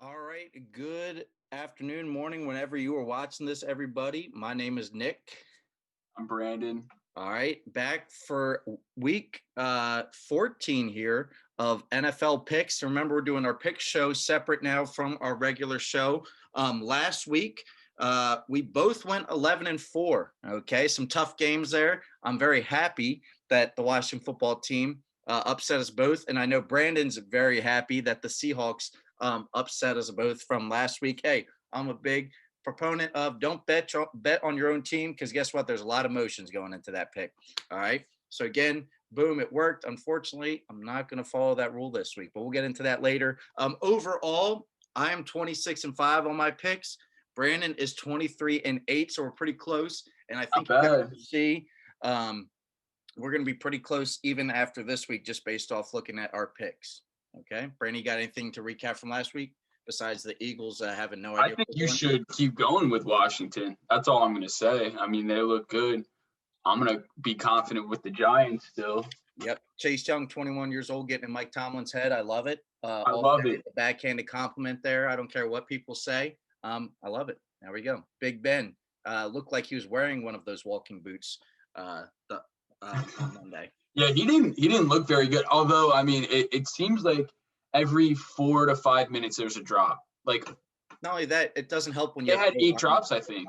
All right. Good afternoon, morning, whenever you are watching this, everybody. My name is Nick. I'm Brandon. All right. Back for week 14 here of NFL picks. Remember, we're doing our pick show separate now from our regular show. Last week, we both went 11-4. Okay. Some tough games there. I'm very happy that the Washington football team upset us both. And I know Brandon's very happy that the Seahawks upset us both from last week. Hey, I'm a big proponent of don't bet on your own team because guess what? There's a lot of emotions going into that pick. All right. So again, boom, it worked. Unfortunately, I'm not going to follow that rule this week, but we'll get into that later. Overall, I am 26-5 on my picks. Brandon is 23-8, so we're pretty close. And I think Not bad. we're going to be pretty close even after this week, just based off looking at our picks. Okay, Brandon, you got anything to recap from last week besides the Eagles having no idea? I think you should keep going with Washington. That's all I'm going to say. I mean, they look good. I'm going to be confident with the Giants still. Yep. Chase Young, 21 years old, getting in Mike Tomlin's head. I love it. I love it. Backhanded compliment there. I don't care what people say. I love it. There we go. Big Ben looked like he was wearing one of those walking boots on Monday. Yeah, he didn't look very good. Although, I mean, it seems like every 4 to 5 minutes there's a drop. Like, not only that, it doesn't help when they had 8 drops, I think.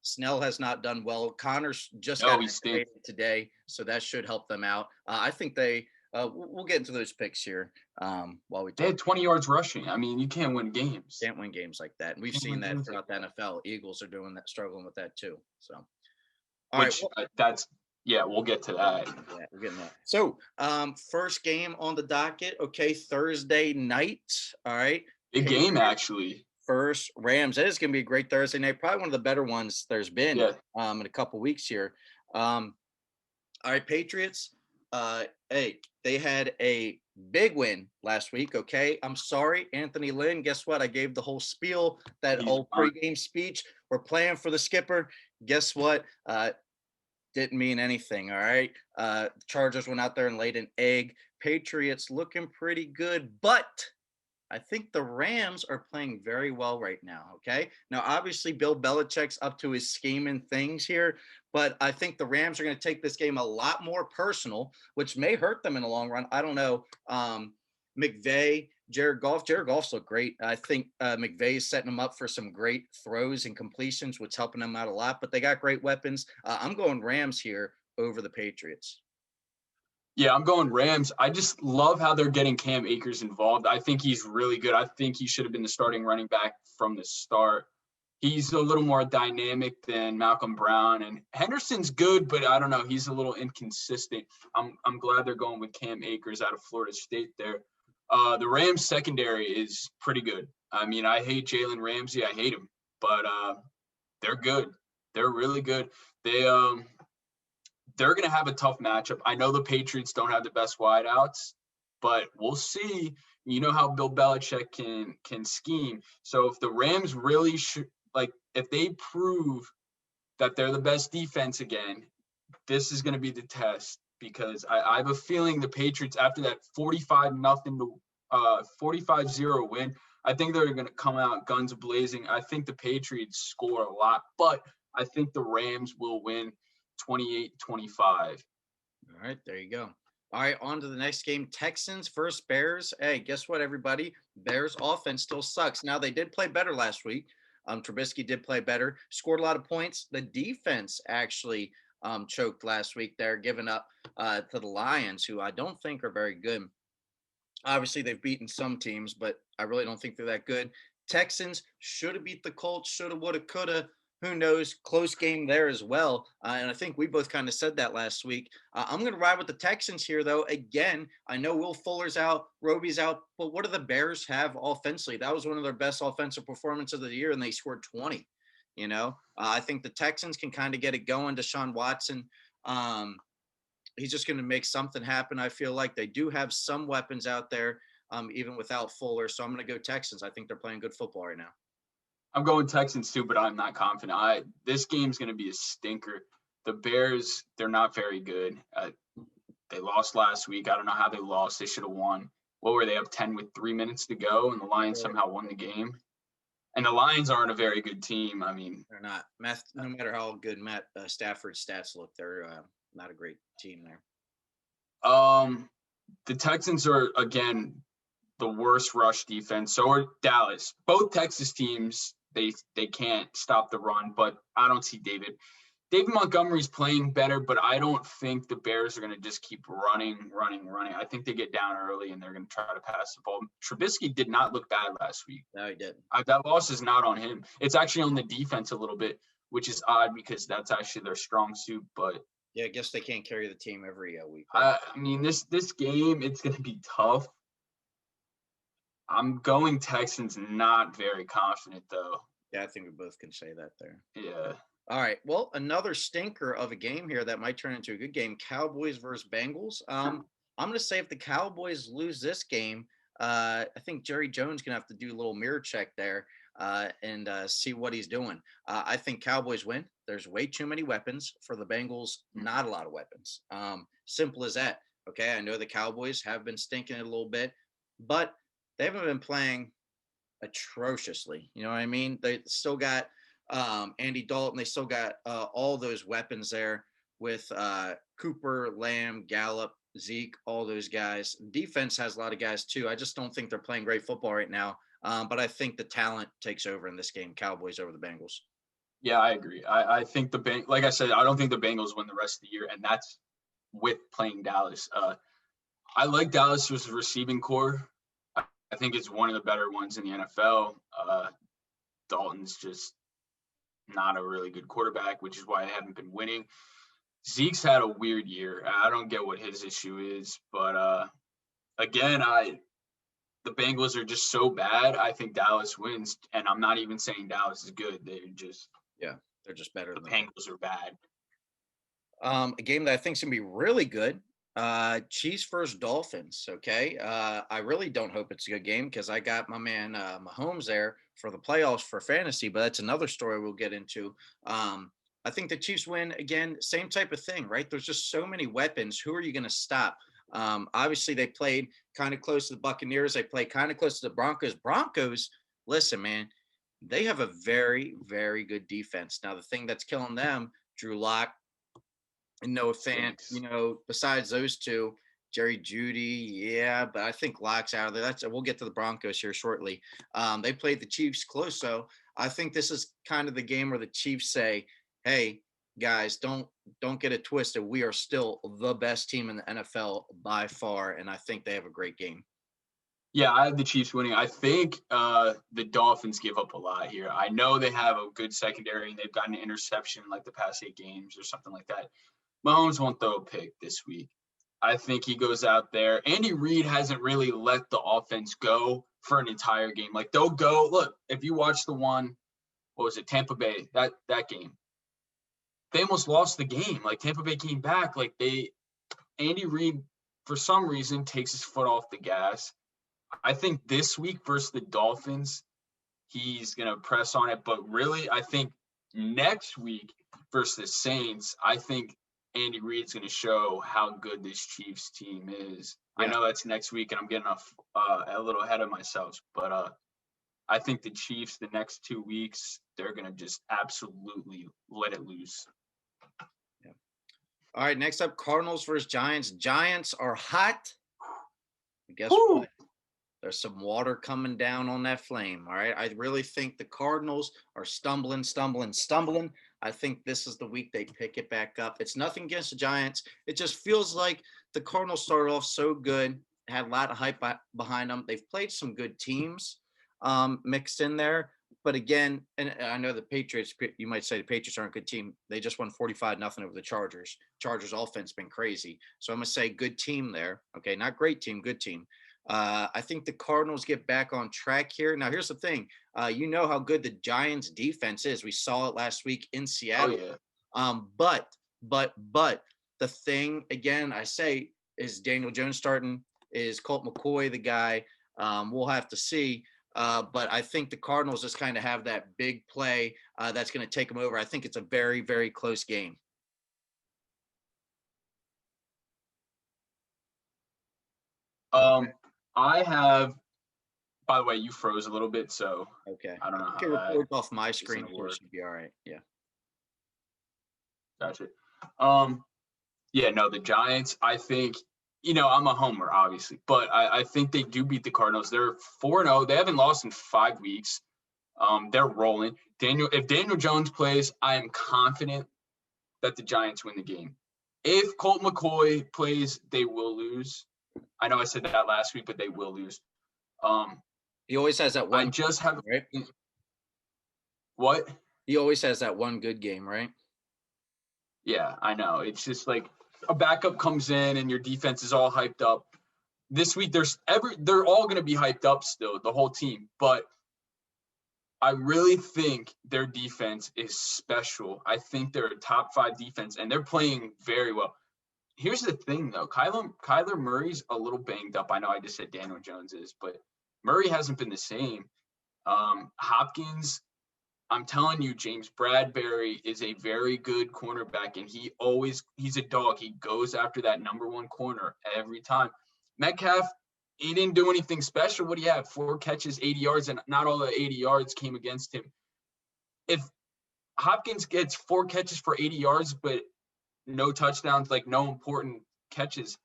Snell has not done well. Connor's just got activated today, so that should help them out. I think we'll get into those picks here while we talk. They had 20 yards rushing. I mean, you can't win games. Can't win games like that. And we've seen that throughout the NFL. Eagles are doing that, struggling with that too. So, we'll get to that. Yeah, we're getting that. So, first game on the docket. Okay, Thursday night. All right. Big game, actually. First Rams. It is going to be a great Thursday night. Probably one of the better ones there's been in a couple weeks here. All right, Patriots. Hey, they had a big win last week. Okay, I'm sorry, Anthony Lynn. Guess what? I gave the whole spiel, that old pregame speech. We're playing for the skipper. Guess what? Didn't mean anything. All right. Chargers went out there and laid an egg. Patriots looking pretty good, but I think the Rams are playing very well right now, okay? Now, obviously, Bill Belichick's up to his scheme and things here, but I think the Rams are going to take this game a lot more personal, which may hurt them in the long run. I don't know. McVay, Jared Goff's look great. I think McVay is setting them up for some great throws and completions, which is helping them out a lot, but they got great weapons. I'm going Rams here over the Patriots. Yeah, I'm going Rams. I just love how they're getting Cam Akers involved. I think he's really good. I think he should have been the starting running back from the start. He's a little more dynamic than Malcolm Brown, and Henderson's good, but I don't know. He's a little inconsistent. I'm glad they're going with Cam Akers out of Florida State there. The Rams secondary is pretty good. I mean, I hate Jalen Ramsey. I hate him, but they're good. They're really good. They're going to have a tough matchup. I know the Patriots don't have the best wideouts, but we'll see. You know how Bill Belichick can scheme. So if the Rams really if they prove that they're the best defense again, this is going to be the test, because I have a feeling the Patriots, after that 45-0 win, I think they're going to come out guns blazing. I think the Patriots score a lot, but I think the Rams will win 28-25. All right, there you go. All right, on to the next game. Texans versus Bears. Hey, guess what, everybody? Bears offense still sucks. Now, they did play better last week. Trubisky did play better, scored a lot of points. The defense actually choked last week. They're giving up to the Lions, who I don't think are very good. Obviously, they've beaten some teams, but I really don't think they're that good. Texans should have beat the Colts, should have, would have, could have. Who knows? Close game there as well. And I think we both kind of said that last week. I'm going to ride with the Texans here, though. Again, I know Will Fuller's out, Roby's out, but what do the Bears have offensively? That was one of their best offensive performances of the year, and they scored 20. I think the Texans can kind of get it going. Deshaun Watson, he's just going to make something happen. I feel like they do have some weapons out there, even without Fuller. So I'm going to go Texans. I think they're playing good football right now. I'm going Texans too, but I'm not confident. This game's going to be a stinker. The Bears, they're not very good. They lost last week. I don't know how they lost. They should have won. what were they up 10 with 3 minutes to go, and the Lions somehow won the game. And the Lions aren't a very good team. I mean, They're not. No matter how good Matt Stafford's stats look, they're not a great team there. the Texans are again the worst rush defense. So are Dallas. Both Texas teams, they can't stop the run, but I don't see David Montgomery's playing better, but I don't think the Bears are going to just keep running. I think they get down early and they're going to try to pass the ball. Trubisky did not look bad last week. No, he didn't. That loss is not on him. It's actually on the defense a little bit, which is odd because that's actually their strong suit. But yeah, I guess they can't carry the team every week. Right? I mean, this game, it's going to be tough. I'm going Texans, not very confident, though. Yeah, I think we both can say that there. Yeah. All right. Well, another stinker of a game here that might turn into a good game. Cowboys versus Bengals. I'm going to say if the Cowboys lose this game, I think Jerry Jones going to have to do a little mirror check there and see what he's doing. I think Cowboys win. There's way too many weapons for the Bengals. Not a lot of weapons. Simple as that. Okay. I know the Cowboys have been stinking it a little bit, but they haven't been playing atrociously. You know what I mean? They still got Andy Dalton. They still got all those weapons there with Cooper, Lamb, Gallup, Zeke, all those guys. Defense has a lot of guys too. I just don't think they're playing great football right now. But I think the talent takes over in this game. Cowboys over the Bengals. Yeah, I agree. I think like I said, I don't think the Bengals win the rest of the year, and that's with playing Dallas. I like Dallas's receiving core. I think it's one of the better ones in the NFL. Dalton's just not a really good quarterback, which is why they haven't been winning. Zeke's had a weird year. I don't get what his issue is, but again, the Bengals are just so bad. I think Dallas wins, and I'm not even saying Dallas is good. They're just better. The Bengals are bad. A game that I think is gonna be really good. Chiefs versus Dolphins. Okay. I really don't hope it's a good game because I got my man Mahomes there for the playoffs for fantasy, but that's another story we'll get into. I think the Chiefs win again, same type of thing, right? There's just so many weapons. Who are you going to stop? Obviously, they played kind of close to the Buccaneers. They played kind of close to the Broncos. Broncos, listen, man, they have a very, very good defense. Now, the thing that's killing them, Drew Lock, and Noah Fant, besides those two, Jerry Jeudy, yeah, but I think Lock's out of there. We'll get to the Broncos here shortly. They played the Chiefs close, so I think this is kind of the game where the Chiefs say, "Hey, guys, don't get it twisted. We are still the best team in the NFL by far," and I think they have a great game. Yeah, I have the Chiefs winning. I think the Dolphins give up a lot here. I know they have a good secondary, and they've gotten an interception like the past 8 games or something like that. Mahomes won't throw a pick this week. I think he goes out there. Andy Reid hasn't really let the offense go for an entire game. Like, they'll go. Look, if you watch the one, what was it, Tampa Bay, that game, they almost lost the game. Like, Tampa Bay came back. Like, Andy Reid, for some reason, takes his foot off the gas. I think this week versus the Dolphins, he's going to press on it. But really, I think next week versus the Saints, I think Andy Reid's going to show how good this Chiefs team is. Yeah. I know that's next week, and I'm getting a little ahead of myself. But I think the Chiefs, the next 2 weeks, they're going to just absolutely let it loose. Yeah. All right, next up, Cardinals versus Giants. Giants are hot. Guess what? There's some water coming down on that flame. All right. I really think the Cardinals are stumbling. I think this is the week they pick it back up. It's nothing against the Giants. It just feels like the Cardinals started off so good, had a lot of hype behind them. They've played some good teams mixed in there. But again, and I know the Patriots, you might say the Patriots aren't a good team. They just won 45-0 over the Chargers. Chargers offense been crazy. So I'm going to say good team there. Okay. Not great team, good team. I think the Cardinals get back on track here. Now, here's the thing. You know how good the Giants defense is. We saw it last week in Seattle. Oh, yeah. But the thing, again, I say, is Daniel Jones starting? Is Colt McCoy the guy? We'll have to see. But I think the Cardinals just kind of have that big play that's going to take them over. I think it's a very, very close game. I have. By the way, you froze a little bit, so Okay. I don't I know think how it that records off my is screen, gonna so it work. should be all right. Yeah. Gotcha. Um, yeah, no, the Giants. I think I'm a homer, obviously, but I think they do beat the Cardinals. They're 4-0. They haven't lost in 5 weeks. They're rolling. If Daniel Jones plays, I am confident that the Giants win the game. If Colt McCoy plays, they will lose. I know I said that last week, but they will lose. Um, He always has that I one, just have right? what? He always has that one good game, right? Yeah, I know. It's just like a backup comes in and your defense is all hyped up. This week they're all going to be hyped up still, the whole team, but I really think their defense is special. I think they're a top 5 defense and they're playing very well. Here's the thing though, Kyler Murray's a little banged up. I know I just said Daniel Jones is, but Murray hasn't been the same. Hopkins, I'm telling you, James Bradbury is a very good cornerback, and he's a dog. He goes after that number 1 corner every time. Metcalf, he didn't do anything special. What do you have? 4 catches, 80 yards, and not all the 80 yards came against him. If Hopkins gets 4 catches for 80 yards, but no touchdowns, like no important catches,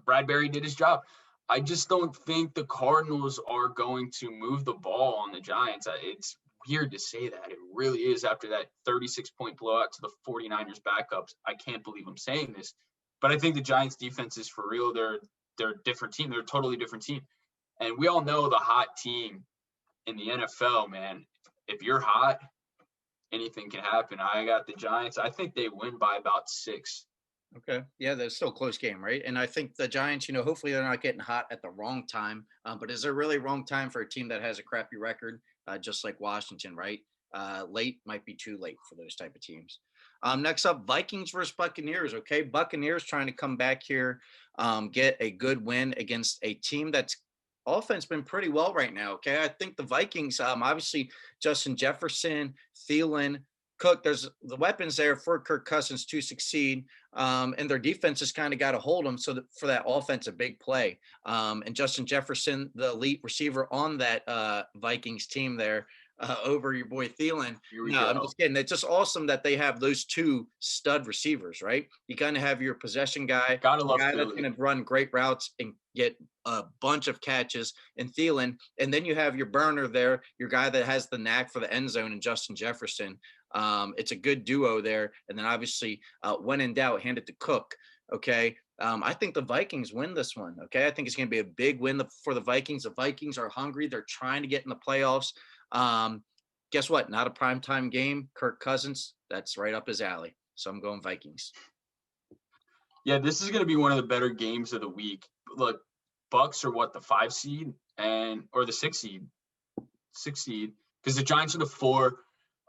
Bradbury did his job. I just don't think the Cardinals are going to move the ball on the Giants. It's weird to say that. It really is after that 36-point blowout to the 49ers backups. I can't believe I'm saying this, but I think the Giants defense is for real. They're a different team. They're a totally different team. And we all know the hot team in the NFL, man. If you're hot, anything can happen. I got the Giants. I think they win by about 6. Okay. Yeah, that's still a close game, right? And I think the Giants, hopefully they're not getting hot at the wrong time. But is there really wrong time for a team that has a crappy record, just like Washington, right? Late might be too late for those type of teams. Next up, Vikings versus Buccaneers. Okay, Buccaneers trying to come back here, get a good win against a team that's offense been pretty well right now. Okay, I think the Vikings, obviously Justin Jefferson, Thielen, Cook. There's the weapons there for Kirk Cousins to succeed. And their defense has kind of got to hold them so that for that offense, a big play. And Justin Jefferson, the elite receiver on that Vikings team there, over your boy Thielen. Here we No, I'm go. just kidding. It's just awesome that they have those 2 stud receivers, right? You kind of have your possession guy, Gotta the love guy that's Philly. going to run great routes and get a bunch of catches in Thielen. And then you have your burner there, your guy that has the knack for the end zone, and Justin Jefferson. It's a good duo there. And then obviously, when in doubt, hand it to Cook. Okay. I think the Vikings win this one. Okay. I think it's going to be a big win for the Vikings. The Vikings are hungry. They're trying to get in the playoffs. Guess what? Not a primetime game. Kirk Cousins, that's right up his alley. So I'm going Vikings. Yeah, this is going to be one of the better games of the week. Look, Bucks are what, the 5 seed or the 6 seed, because the Giants are the 4,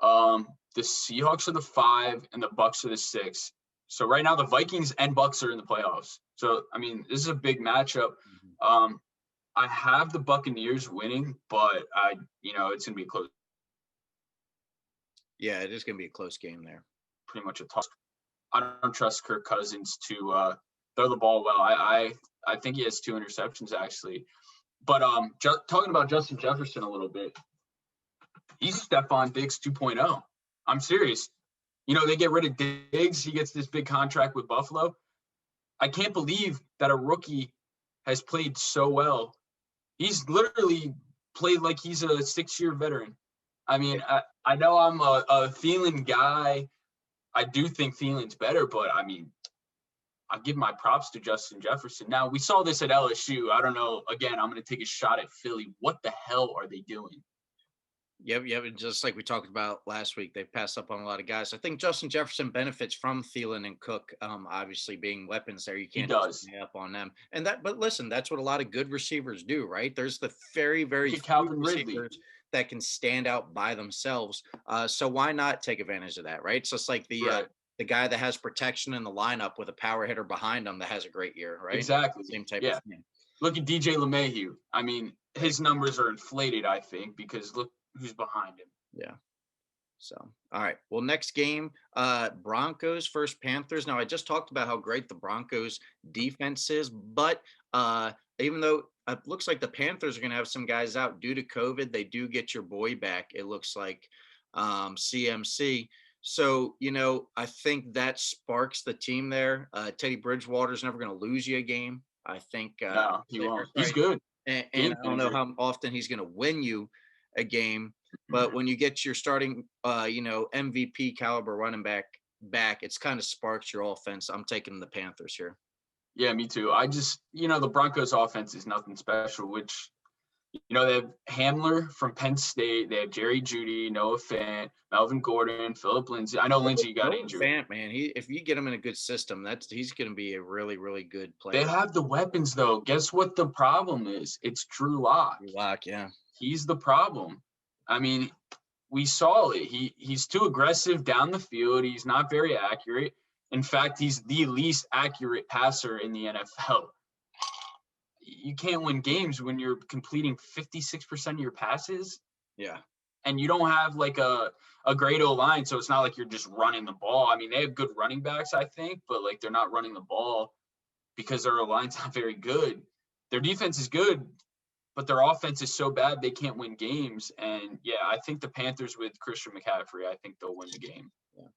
the Seahawks are the 5, and the Bucks are the 6. So right now the Vikings and Bucks are in the playoffs. So I mean, this is a big matchup. I have the Buccaneers winning, but it's going to be close. Yeah, it is going to be a close game there. Pretty much a toss. I don't trust Kirk Cousins to throw the ball well. I think he has 2 interceptions actually. But talking about Justin Jefferson a little bit, he's Stephon Diggs 2.0. I'm serious. They get rid of Diggs. He gets this big contract with Buffalo. I can't believe that a rookie has played so well. He's literally played like he's a 6-year veteran. I mean, I know I'm a Thielen guy. I do think Thielen's better, but I mean, I give my props to Justin Jefferson. Now, we saw this at LSU. I don't know. Again, I'm going to take a shot at Philly. What the hell are they doing? Yep. And just like we talked about last week, they passed up on a lot of guys. I think Justin Jefferson benefits from Thielen and Cook, obviously being weapons there. You can't just lay up on them. But listen, that's what a lot of good receivers do, right? There's the very, very few Calvin receivers Ridley that can stand out by themselves. So why not take advantage of that, right? It's just like the guy that has protection in the lineup with a power hitter behind him that has a great year, right? Exactly. Same type of thing. Look at DJ LeMahieu. I mean, his numbers are inflated, I think, because look who's behind him. Yeah. So, all right. Well, next game, Broncos versus Panthers. Now, I just talked about how great the Broncos defense is, but even though it looks like the Panthers are going to have some guys out due to COVID, they do get your boy back. It looks like CMC. So, I think that sparks the team there. Teddy Bridgewater's never going to lose you a game. I think, No, he won't. He's sorry, good. and Game I don't know changer. how often he's going to win you a game. Mhm. But when you get your starting, MVP caliber running back, it's kind of sparks your offense. I'm taking the Panthers here. Yeah, me too. I just, the Broncos offense is nothing special, which, they have Hamler from Penn State. They have Jerry Jeudy, Noah Fant, Melvin Gordon, Philip Lindsay. I know Lindsay got Noah injured. Fant, man, if you get him in a good system, he's going to be a really, really good They player. have the weapons, though. Guess what the problem is? It's Drew Lock. Lock, yeah. He's the problem. I mean, we saw it. He's too aggressive down the field. He's not very accurate. In fact, he's the least accurate passer in the NFL. You can't win games when you're completing 56% of your passes. Yeah. And you don't have like a great O-line, so it's not like you're just running the ball. I mean, they have good running backs, I think, but like they're not running the ball because their O-line's not very good. Their defense is good, but their offense is so bad they can't win games. And yeah, I think the Panthers with Christian McCaffrey, I think they'll win the game. Yeah.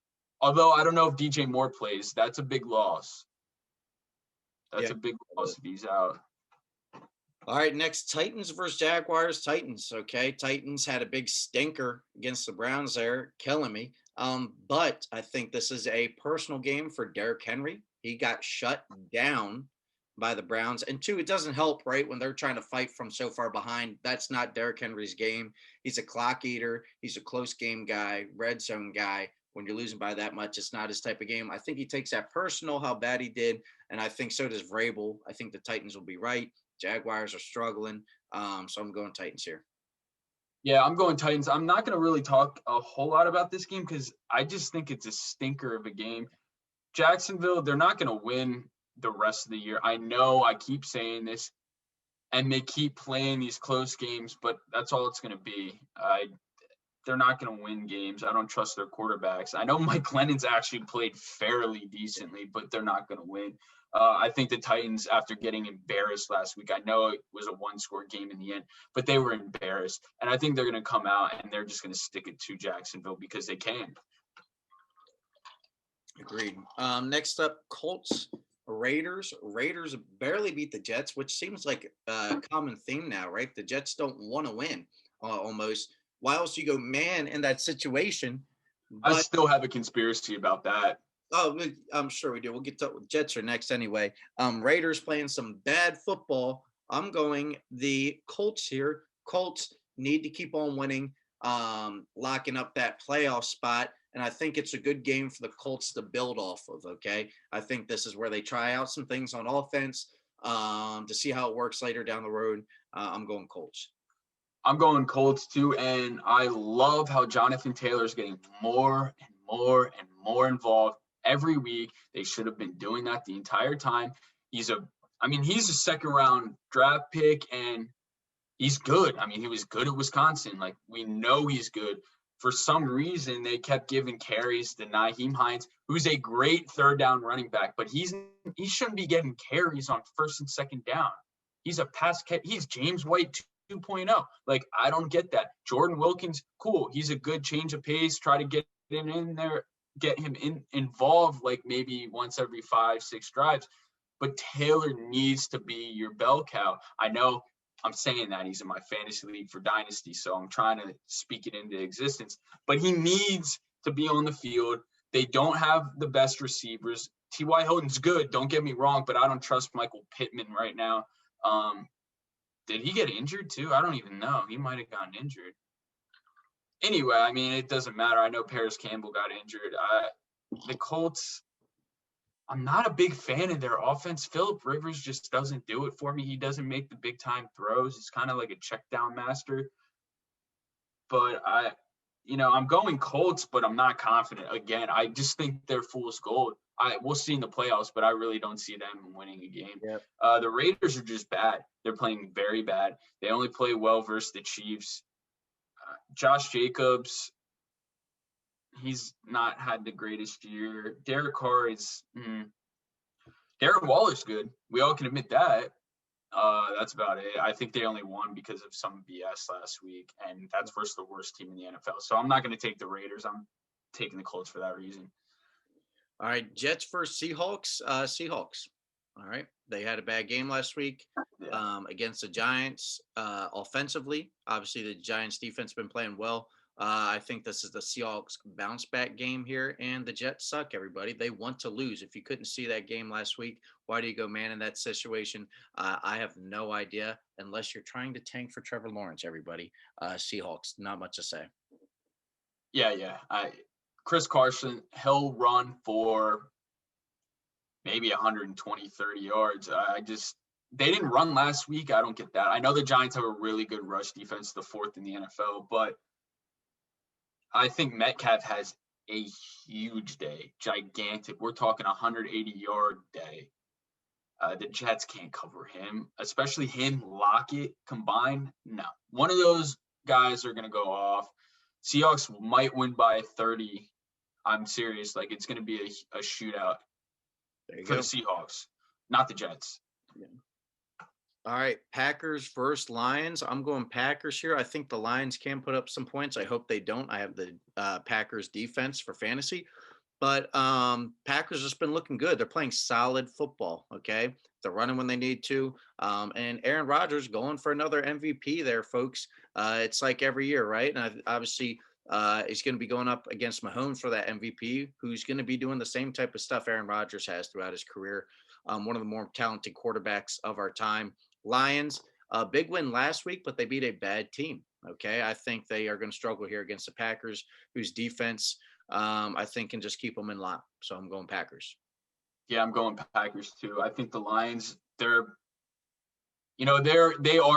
Although I don't know if DJ Moore plays. That's a big loss. That's Yeah. a big loss if he's out. All right, next Titans versus Jaguars. Titans, okay. Titans had a big stinker against the Browns there, killing me. But I think this is a personal game for Derrick Henry. He got shut down by the Browns. And two, it doesn't help, right? When they're trying to fight from so far behind, that's not Derrick Henry's game. He's a clock eater. He's a close game guy, red zone guy. When you're losing by that much, it's not his type of game. I think he takes that personal, how bad he did. And I think so does Vrabel. I think the Titans will be right. Jaguars are struggling. So I'm going Titans here. Yeah, I'm going Titans. I'm not going to really talk a whole lot about this game because I just think it's a stinker of a game. Jacksonville, they're not going to win the rest of the year. I know I keep saying this, and they keep playing these close games, but that's all it's going to be. They're not going to win games. I don't trust their quarterbacks. I know Mike Glennon's actually played fairly decently, but they're not going to win. I think the Titans, after getting embarrassed last week, I know it was a one-score game in the end, but they were embarrassed. And I think they're going to come out and they're just going to stick it to Jacksonville because they can. Agreed. Next up, Colts, Raiders. Raiders barely beat the Jets, which seems like a common theme now, right? The Jets don't want to win almost. Why else you go man in that situation? I But still have a conspiracy about that. oh, I'm sure we do. We'll get to Jets are next anyway. Raiders playing some bad football. I'm going the Colts here. Colts need to keep on winning, locking up that playoff spot. And I think it's a good game for the Colts to build off of. Okay. I think this is where they try out some things on offense to see how it works later down the road. I'm going Colts. I'm going Colts too, and I love how Jonathan Taylor's getting more and more and more involved every week. They should have been doing that the entire time. He's a second round draft pick, and he's good. I mean, he was good at Wisconsin. Like, we know he's good. For some reason, they kept giving carries to Nyheim Hines, who's a great third down running back, but he shouldn't be getting carries on first and second down. He's a pass catch. He's James White 2.0. Like, I don't get that. Jordan Wilkins, cool. He's a good change of pace. Try to get him in there, get him involved like maybe once every 5-6 drives. But Taylor needs to be your bell cow. I know I'm saying that he's in my fantasy league for Dynasty, so I'm trying to speak it into existence. But he needs to be on the field. They don't have the best receivers. T.Y. Hilton's good, don't get me wrong, but I don't trust Michael Pittman right now. Did he get injured too? I don't even know. He might have gotten injured. Anyway, I mean, it doesn't matter. I know Paris Campbell got injured. The Colts, I'm not a big fan of their offense. Phillip Rivers just doesn't do it for me. He doesn't make the big-time throws. He's kind of like a check-down master. But I'm going Colts, but I'm not confident. Again, I just think they're fool's gold. We'll see in the playoffs, but I really don't see them winning a game. Yep. The Raiders are just bad. They're playing very bad. They only play well versus the Chiefs. Josh Jacobs, he's not had the greatest year. Derek Carr is Darren Waller's good. We all can admit that. That's about it. I think they only won because of some BS last week, and that's versus the worst team in the NFL. So I'm not going to take the Raiders. I'm taking the Colts for that reason. All right, Jets versus Seahawks. Seahawks. All right, they had a bad game last week against the Giants. Offensively, obviously the Giants defense been playing well. I think this is the Seahawks bounce back game here, and the Jets suck. Everybody, they want to lose. If you couldn't see that game last week, why do you go man in that situation? I have no idea, unless you're trying to tank for Trevor Lawrence. Everybody, Seahawks, not much to say. Yeah. Chris Carson, he'll run for maybe 120, 30 yards. They didn't run last week. I don't get that. I know the Giants have a really good rush defense, the 4th in the NFL, but I think Metcalf has a huge day, gigantic. We're talking 180-yard day. The Jets can't cover him, especially him, Lockett combined. No. One of those guys are going to go off. Seahawks might win by 30. I'm serious. Like, it's going to be a shootout for the Seahawks, not the Jets. Yeah. All right, Packers versus Lions. I'm going Packers here. I think the Lions can put up some points. I hope they don't. I have the Packers defense for fantasy. But Packers has been looking good. They're playing solid football, okay? They're running when they need to. And Aaron Rodgers going for another MVP there, folks. It's like every year, right? And obviously he's going to be going up against Mahomes for that MVP, who's going to be doing the same type of stuff Aaron Rodgers has throughout his career. One of the more talented quarterbacks of our time. Lions, a big win last week, but they beat a bad team, okay? I think they are going to struggle here against the Packers, whose defense – I think can just keep them in line. So I'm going Packers. Yeah, I'm going Packers too. I think the Lions, they are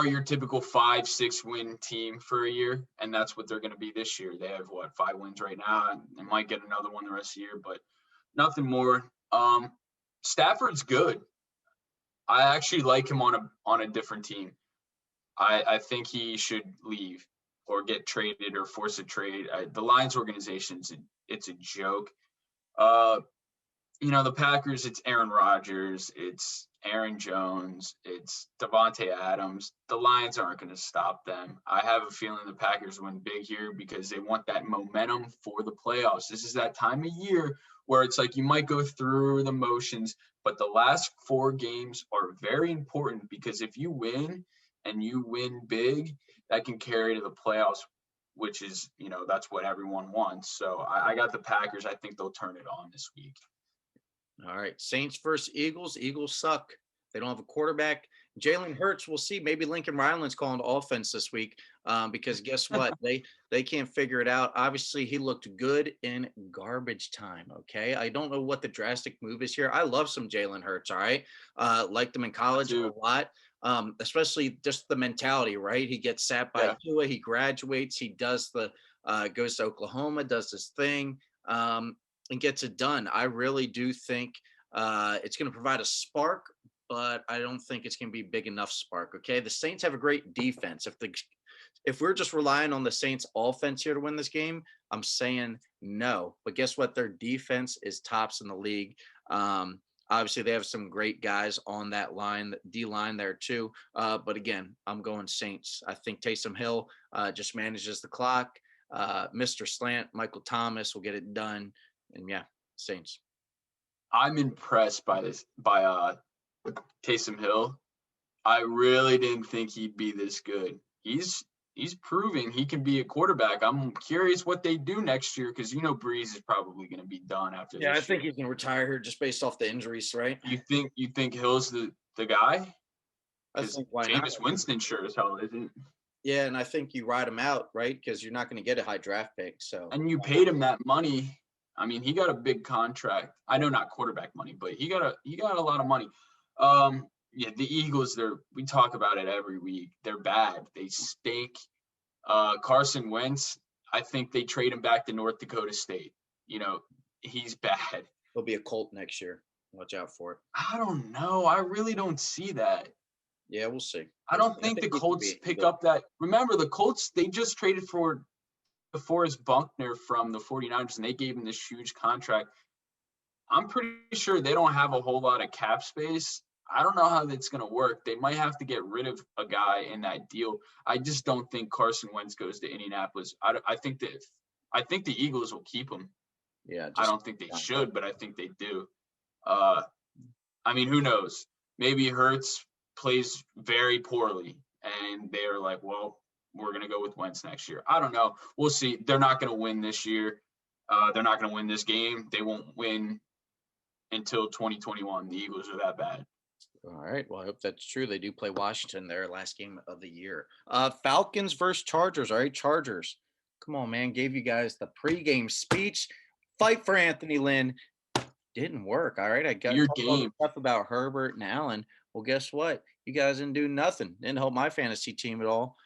your typical 5-6 win team for a year, and that's what they're going to be this year. They have 5 wins right now. They might get another one the rest of the year, but nothing more. Stafford's good. I actually like him on a different team. I think he should leave or get traded or force a trade. The Lions organization, it's a joke. The Packers, it's Aaron Rodgers, it's Aaron Jones, it's Devontae Adams. The Lions aren't going to stop them. I have a feeling the Packers win big here because they want that momentum for the playoffs. This is that time of year where it's like you might go through the motions, but the last 4 games are very important because if you win and you win big, that can carry to the playoffs, which is, that's what everyone wants. So I got the Packers. I think they'll turn it on this week. All right. Saints versus Eagles. Eagles suck. They don't have a quarterback. Jalen Hurts, we'll see. Maybe Lincoln Ryland's calling offense this week because guess what? They can't figure it out. Obviously, he looked good in garbage time, okay? I don't know what the drastic move is here. I love some Jalen Hurts, all right? Liked him in college a lot. Especially just the mentality, right? He gets sat by Tua, he graduates, he does goes to Oklahoma, does his thing, and gets it done. I really do think it's going to provide a spark, but I don't think it's going to be big enough spark. Okay, the Saints have a great defense. If we're just relying on the Saints offense here to win this game, I'm saying no. But guess what? Their defense is tops in the league. Obviously, they have some great guys on that line, D-line there too. But again, I'm going Saints. I think Taysom Hill just manages the clock. Mr. Slant, Michael Thomas will get it done. And yeah, Saints. I'm impressed by Taysom Hill. I really didn't think he'd be this good. He's proving he can be a quarterback. I'm curious what they do next year because Breeze is probably going to be done after this. Yeah, I think he's going to retire here just based off the injuries, right? You think Hill's the guy? I think why Jameis not? Winston sure as hell isn't. Yeah, and I think you ride him out, right? Because you're not going to get a high draft pick. So and you paid him that money. I mean, he got a big contract. I know not quarterback money, but he got a lot of money. Yeah, the Eagles, we talk about it every week. They're bad. They stink. Carson Wentz, I think they trade him back to North Dakota State. He's bad. He'll be a Colt next year. Watch out for it. I don't know. I really don't see that. Yeah, we'll see. I don't think the Colts pick up that. Remember, the Colts, they just traded for DeForest Buckner from the 49ers, and they gave him this huge contract. I'm pretty sure they don't have a whole lot of cap space. I don't know how that's going to work. They might have to get rid of a guy in that deal. I just don't think Carson Wentz goes to Indianapolis. I think the Eagles will keep him. Yeah, I just don't think they should, but I think they do. I mean, who knows? Maybe Hurts plays very poorly, and they're like, well, we're going to go with Wentz next year. I don't know. We'll see. They're not going to win this year. They're not going to win this game. They won't win until 2021. The Eagles are that bad. all right. Well, I hope that's true. They do play Washington their last game of the year. Falcons versus Chargers. All right, Chargers. Come on, man. Gave you guys the pregame speech. Fight for Anthony Lynn. Didn't work. All right. I got Your all the game. stuff about Herbert and Allen. Well, guess what? You guys didn't do nothing. Didn't help my fantasy team at all.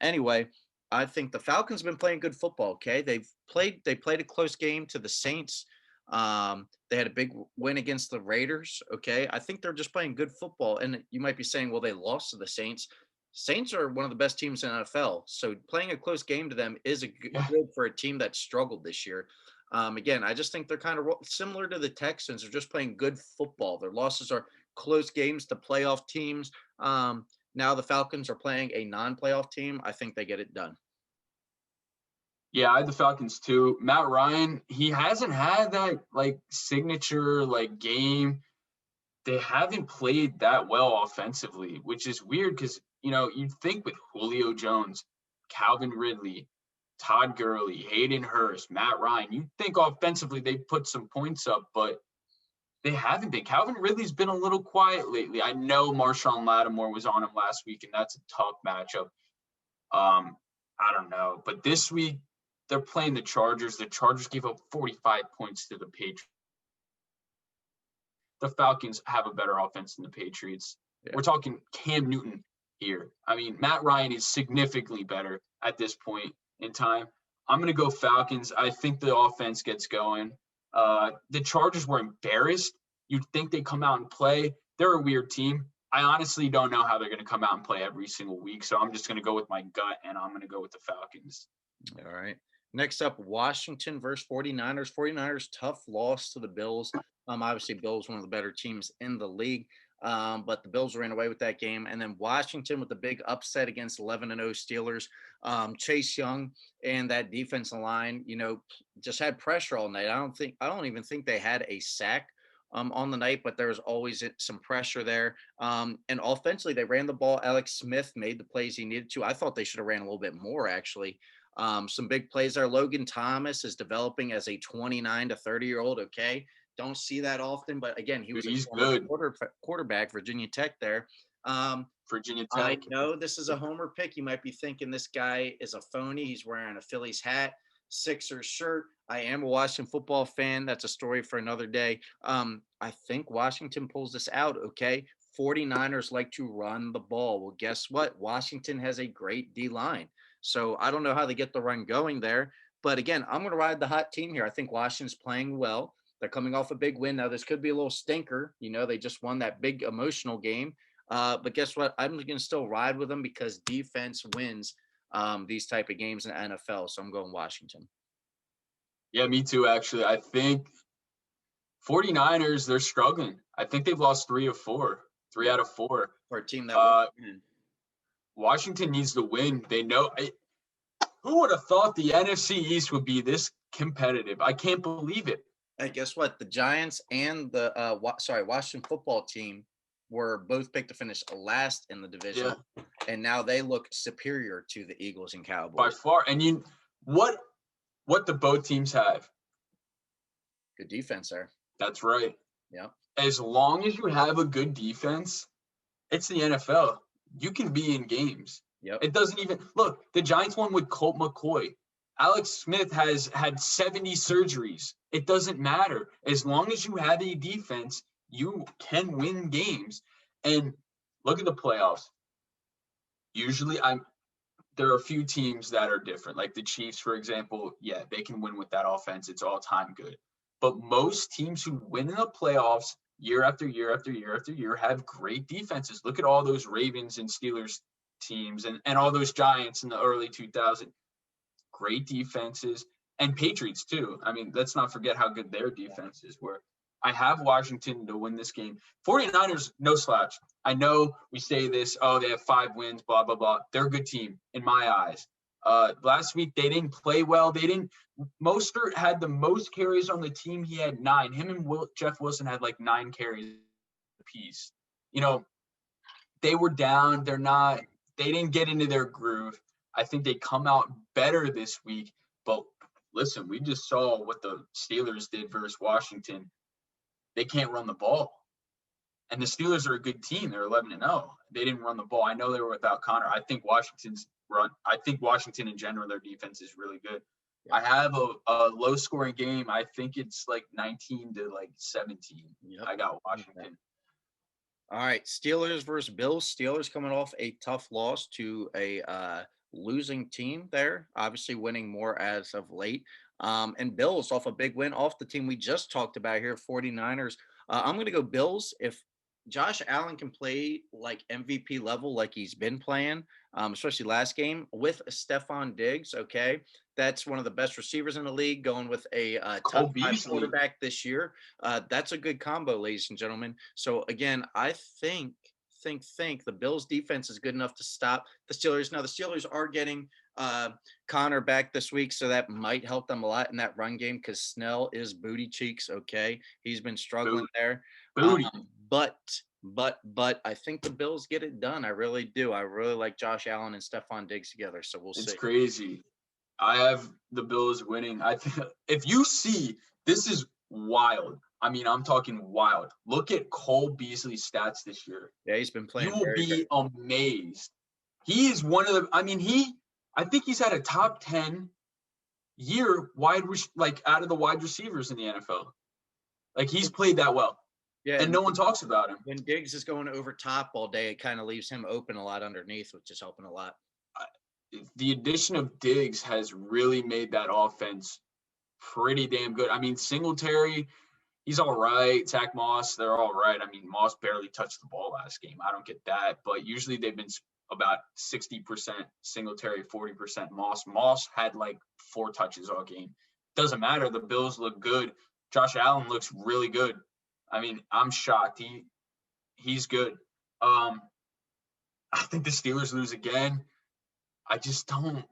Anyway, I think the Falcons have been playing good football. Okay. They played a close game to the Saints. They had a big win against the Raiders. Okay. I think they're just playing good football. And you might be saying, well, they lost to the Saints. Saints are one of the best teams in the NFL. So playing a close game to them is good for a team that struggled this year. Again, I just think they're kind of similar to the Texans. They're just playing good football. Their losses are close games to playoff teams. Now the Falcons are playing a non-playoff team. I think they get it done. Yeah, I had the Falcons too. Matt Ryan, he hasn't had that signature game. They haven't played that well offensively, which is weird because you'd think with Julio Jones, Calvin Ridley, Todd Gurley, Hayden Hurst, Matt Ryan, you'd think offensively they'd put some points up, but they haven't been. Calvin Ridley's been a little quiet lately. I know Marshawn Lattimore was on him last week, and that's a tough matchup. I don't know. But this week, they're playing the Chargers. The Chargers gave up 45 points to the Patriots. The Falcons have a better offense than the Patriots. Yeah. We're talking Cam Newton here. I mean, Matt Ryan is significantly better at this point in time. I'm going to go Falcons. I think the offense gets going. The Chargers were embarrassed. You'd think they'd come out and play. They're a weird team. I honestly don't know how they're going to come out and play every single week. So I'm just going to go with my gut, and I'm going to go with the Falcons. All right. Next up, Washington versus 49ers. 49ers, tough loss to the Bills. Obviously, Bills one of the better teams in the league. But the Bills ran away with that game. And then Washington with the big upset against 11-0 Steelers. Chase Young and that defensive line, just had pressure all night. I don't even think they had a sack on the night, but there was always some pressure there. And offensively, they ran the ball. Alex Smith made the plays he needed to. I thought they should have ran a little bit more, actually. Some big plays there. Logan Thomas is developing as a 29 to 30-year-old. Okay. Don't see that often, but again, he's good quarterback, Virginia Tech there. Virginia Tech. I know this is a homer pick. You might be thinking this guy is a phony. He's wearing a Phillies hat, Sixers shirt. I am a Washington football fan. That's a story for another day. I think Washington pulls this out. Okay. 49ers like to run the ball. Well, guess what? Washington has a great D line. So I don't know how they get the run going there. But again, I'm going to ride the hot team here. I think Washington's playing well. They're coming off a big win. Now, this could be a little stinker. They just won that big emotional game. But guess what? I'm going to still ride with them because defense wins these type of games in the NFL. So I'm going Washington. Yeah, me too, actually. I think 49ers, they're struggling. I think they've lost 3 out of 4. For a team that Washington needs to win. They know. Who would have thought the NFC East would be this competitive? I can't believe it. Hey, guess what? The Giants and the Washington football team were both picked to finish last in the division, and now they look superior to the Eagles and Cowboys by far. And what do both teams have? Good defense there. That's right. Yeah. As long as you have a good defense, it's the NFL. You can be in games. Yep. It doesn't even look. The Giants won with Colt McCoy. Alex Smith has had 70 surgeries. It doesn't matter. As long as you have a defense, you can win games. And look at the playoffs. Usually there are a few teams that are different. Like the Chiefs, for example, they can win with that offense. It's all time good. But most teams who win in the playoffs year after year after year after year have great defenses. Look at all those Ravens and Steelers teams and all those Giants in the early 2000s. Great defenses, and Patriots too. I mean, let's not forget how good their defenses were. I have Washington to win this game. 49ers, no slouch. I know we say this, oh, they have 5 wins, blah, blah, blah. They're a good team in my eyes. Last week, they didn't play well. Mostert had the most carries on the team. He had 9. Him and Jeff Wilson had like 9 carries apiece. They were down. They didn't get into their groove. I think they come out better this week. But listen, we just saw what the Steelers did versus Washington. They can't run the ball. And the Steelers are a good team. They're 11-0. They didn't run the ball. I know they were without Connor. I think Washington in general, their defense is really good. Yeah. I have a low scoring game. I think it's like 19-17. Yep. I got Washington. Okay. All right. Steelers versus Bills. Steelers coming off a tough loss to a losing team there, obviously winning more as of late. And Bills off a big win off the team we just talked about here, 49ers. I'm going to go Bills. If Josh Allen can play like MVP level like he's been playing, especially last game with Stephon Diggs, okay, that's one of the best receivers in the league, going with a top 5 quarterback this year. That's a good combo, ladies and gentlemen. So, again, I think the Bills defense is good enough to stop the Steelers. Now, the Steelers are getting Connor back this week, so that might help them a lot in that run game because Snell is booty cheeks, okay? He's been struggling there. But I think the Bills get it done. I really do. I really like Josh Allen and Stephon Diggs together, so we'll see. It's crazy. I have the Bills winning. I think if you see, this is wild. I mean, I'm talking wild. Look at Cole Beasley's stats this year. Yeah, he's been playing. You will be amazed. He is one of the. I mean, I think he's had a top 10 year out of the wide receivers in the NFL. Like he's played that well. Yeah, and no one talks about him. When Diggs is going over top all day, it kind of leaves him open a lot underneath, which is helping a lot. The addition of Diggs has really made that offense pretty damn good. I mean, Singletary, he's all right. Zach Moss, they're all right. I mean, Moss barely touched the ball last game. I don't get that. But usually they've been about 60% Singletary, 40% Moss. Moss had like 4 touches all game. Doesn't matter. The Bills look good. Josh Allen looks really good. I mean, I'm shocked. He's good. I think the Steelers lose again. I just don't.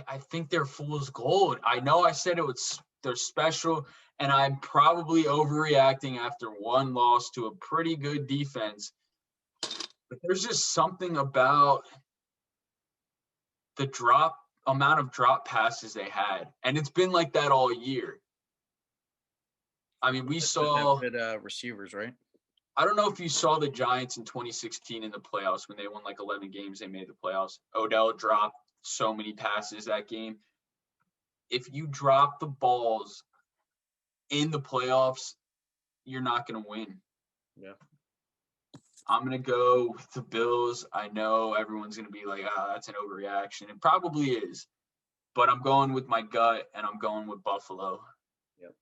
I think they're fool's gold. I know I said they're special, and I'm probably overreacting after one loss to a pretty good defense. But there's just something about the amount of drop passes they had, and it's been like that all year. I mean, we saw receivers, right? I don't know if you saw the Giants in 2016 in the playoffs when they won like 11 games. They made the playoffs. Odell dropped so many passes that game. If you drop the balls in the playoffs, you're not going to win. Yeah. I'm going to go with the Bills. I know everyone's going to be like, that's an overreaction. It probably is. But I'm going with my gut, and I'm going with Buffalo. Yep.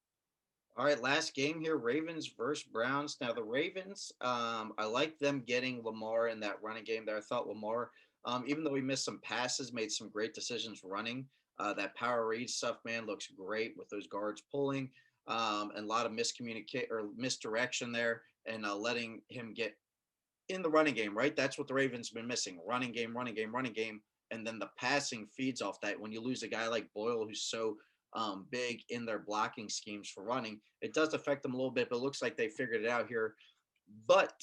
All right, last game here, Ravens versus Browns. Now, the Ravens, I like them getting Lamar in that running game there. I thought Lamar, even though he missed some passes, made some great decisions running. That power read stuff, man, looks great with those guards pulling and a lot of misdirection there and letting him get in the running game, right? That's what the Ravens have been missing. Running game. And then the passing feeds off that. When you lose a guy like Boyle, who's so big in their blocking schemes for running, it does affect them a little bit, but it looks like they figured it out here. But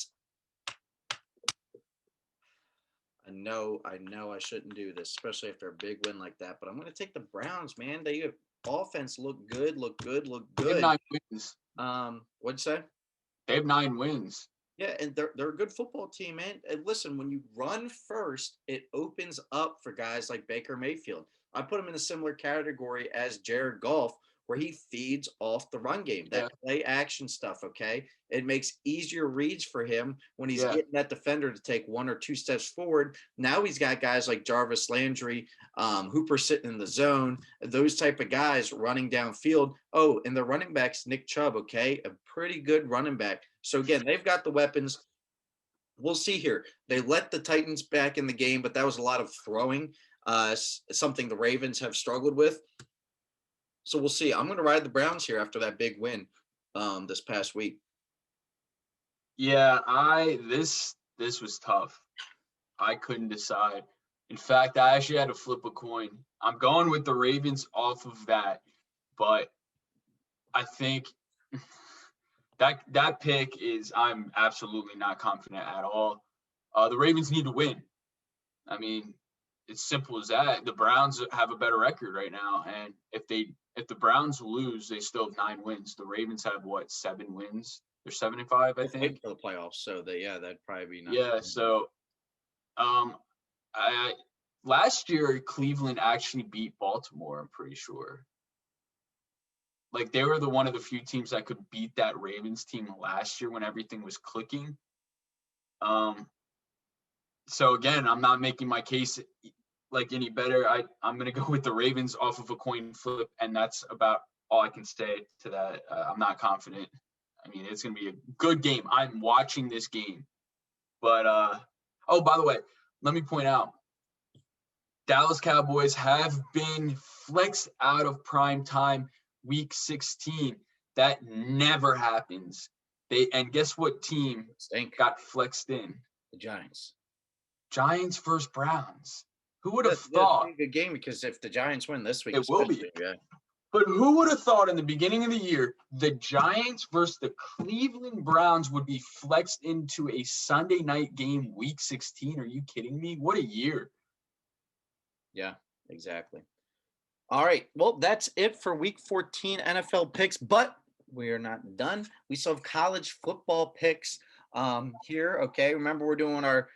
I know I shouldn't do this, especially after a big win like that, but I'm going to take the Browns, man. They have offense look good. They have 9 wins. What'd you say? They have 9 wins. Yeah, and they're a good football team, man. And listen, when you run first, it opens up for guys like Baker Mayfield. I put him in a similar category as Jared Goff, where he feeds off the run game, that play action stuff, okay? It makes easier reads for him when he's getting that defender to take 1 or 2 steps forward. Now he's got guys like Jarvis Landry, Hooper sitting in the zone, those type of guys running downfield. Oh, and the running back's Nick Chubb, okay? A pretty good running back. So, again, they've got the weapons. We'll see here. They let the Titans back in the game, but that was a lot of throwing, something the Ravens have struggled with. So we'll see. I'm going to ride the Browns here after that big win this past week. Yeah, this was tough. I couldn't decide. In fact, I actually had to flip a coin. I'm going with the Ravens off of that, but I think that pick is I'm absolutely not confident at all. The Ravens need to win. I mean, it's simple as that. The Browns have a better record right now, and if the Browns lose, they still have 9 wins. The Ravens have what, 7 wins? They're 7-5, I They're fighting think. for the playoffs, so yeah, that'd probably be not. Yeah. So, um, I last year Cleveland actually beat Baltimore. I'm pretty sure. Like they were one of the few teams that could beat that Ravens team last year when everything was clicking. Um, so again, I'm not making my case like any better. I'm gonna go with the Ravens off of a coin flip, and that's about all I can say to that. I'm not confident. I mean, it's gonna be a good game. I'm watching this game, but oh, by the way, let me point out, Dallas Cowboys have been flexed out of prime time week 16. That never happens. And guess what team Stink. got flexed in? The Giants. Giants versus Browns. Who would have That's thought? a good game because if the Giants win this week, It will be. especially, yeah. But who would have thought in the beginning of the year the Giants versus the Cleveland Browns would be flexed into a Sunday night game week 16? Are you kidding me? What a year. Yeah, exactly. All right. Well, that's it for week 14 NFL picks, but we are not done. We still have college football picks here. Okay. Remember, we're doing our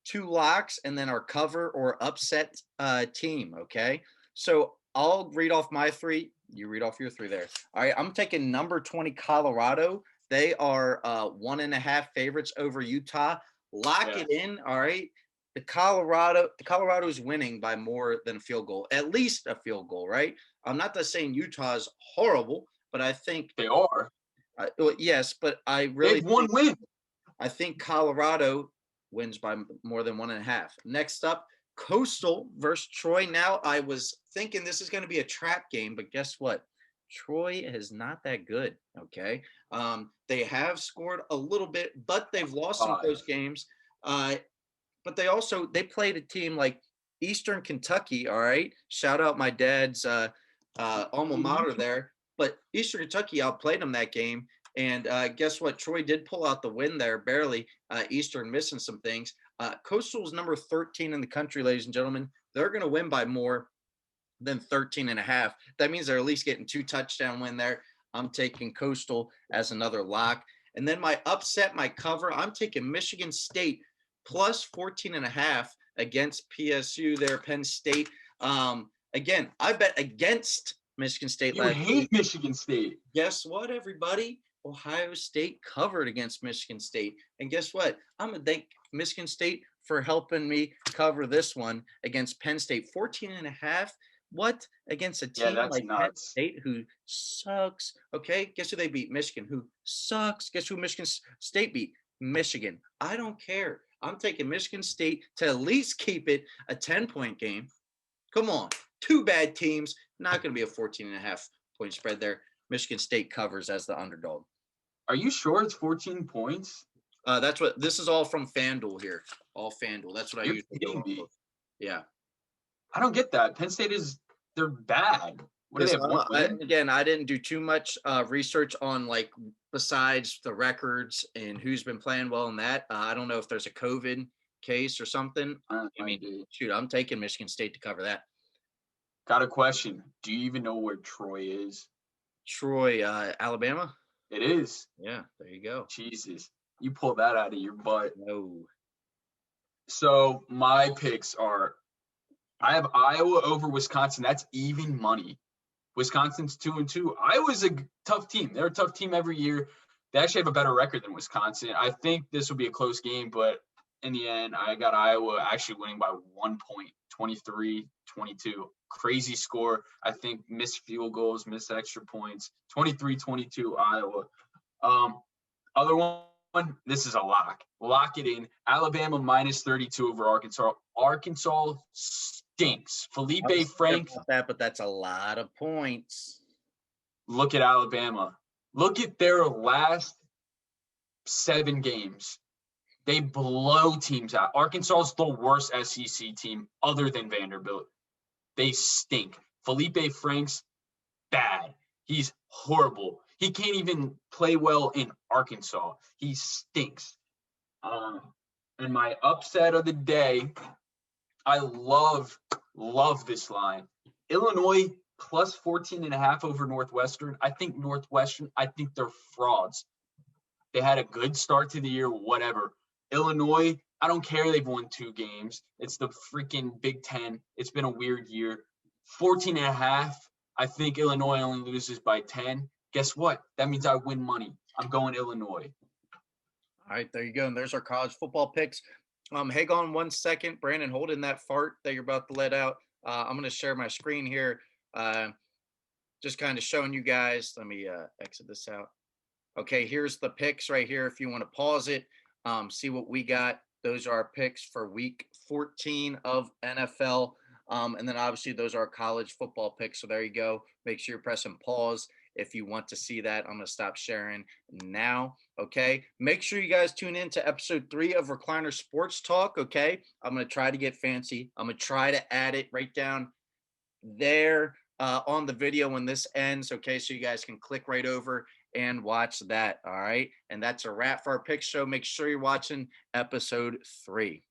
2 locks and then our cover or upset team. Okay. So I'll read off my 3. You read off your 3 there. All right. I'm taking number 20, Colorado. They are 1.5 favorites over Utah. Lock it in. All right. Colorado is winning by more than a field goal, at least a field goal, right? I'm not just saying Utah is horrible, but I think they are. Well, yes, but I really They've one win. I think Colorado wins by more than 1.5. Next up, Coastal versus Troy. Now I was thinking this is going to be a trap game, but guess what? Troy is not that good. Okay, they have scored a little bit, but they've lost some close games. But they played a team like Eastern Kentucky. All right, shout out my dad's alma mater there. But Eastern Kentucky outplayed them that game, and guess what? Troy did pull out the win there, barely. Eastern missing some things. Coastal's number 13 in the country, ladies and gentlemen. They're going to win by more than 13.5. That means they're at least getting 2 touchdown win there. I'm taking Coastal as another lock. And then my upset, my cover, I'm taking Michigan State plus 14.5 against PSU there, Penn State. Again, I bet against Michigan State You last hate week. Michigan State. Guess what, everybody? Ohio State covered against Michigan State. And guess what? I'm going to thank Michigan State for helping me cover this one against Penn State. 14.5. What? Against a team like nuts. Penn State who sucks. Okay, guess who they beat? Michigan, who sucks. Guess who Michigan State beat? Michigan. I don't care. I'm taking Michigan State to at least keep it a 10-point game. Come on. 2 bad teams. Not going to be a 14.5 point spread there. Michigan State covers as the underdog. Are you sure it's 14 points? That's what this is all from FanDuel here. All FanDuel. That's what I usually go off of. Yeah. I don't get that. Penn State they're bad. What do they have? 1 win? Again, I didn't do too much research on besides the records and who's been playing well in that. I don't know if there's a COVID case or something. I mean, shoot, I'm taking Michigan State to cover that. Got a question. Do you even know where Troy is? Troy, Alabama? It is. Yeah, there you go. Jesus. You pulled that out of your butt. No. So my picks are, I have Iowa over Wisconsin. That's even money. Wisconsin's 2-2. Iowa's a tough team. They're a tough team every year. They actually have a better record than Wisconsin. I think this will be a close game, but in the end, I got Iowa actually winning by 1 point, 23-22. Crazy score. I think missed field goals, missed extra points. 23-22 Iowa. Other one, this is a lock. Lock it in. Alabama minus 32 over Arkansas. Arkansas stinks. Felipe Franks. That, but that's a lot of points. Look at Alabama. Look at their last 7 games. They blow teams out. Arkansas is the worst SEC team other than Vanderbilt. They stink. Felipe Franks, bad. He's horrible. He can't even play well in Arkansas. He stinks. And my upset of the day, I love this line. Illinois plus 14.5 over Northwestern. I think they're frauds. They had a good start to the year, whatever. Illinois, I don't care they've won 2 games. It's the freaking Big Ten. It's been a weird year. 14.5, I think Illinois only loses by 10. Guess what? That means I win money. I'm going Illinois. All right, there you go. And there's our college football picks. Hang on 1 second. Brandon, hold in that fart that you're about to let out. I'm going to share my screen here. Just kind of showing you guys. Let me exit this out. Okay, here's the picks right here. If you want to pause it, see what we got. Those are our picks for week 14 of NFL. And then obviously those are college football picks. So there you go. Make sure you're pressing pause if you want to see that. I'm going to stop sharing now. Okay. Make sure you guys tune in to episode 3 of Recliner Sports Talk. Okay. I'm going to try to get fancy. I'm going to try to add it right down there on the video when this ends. Okay. So you guys can click right over and watch that. All right. And that's a wrap for our pick show. Make sure you're watching episode 3.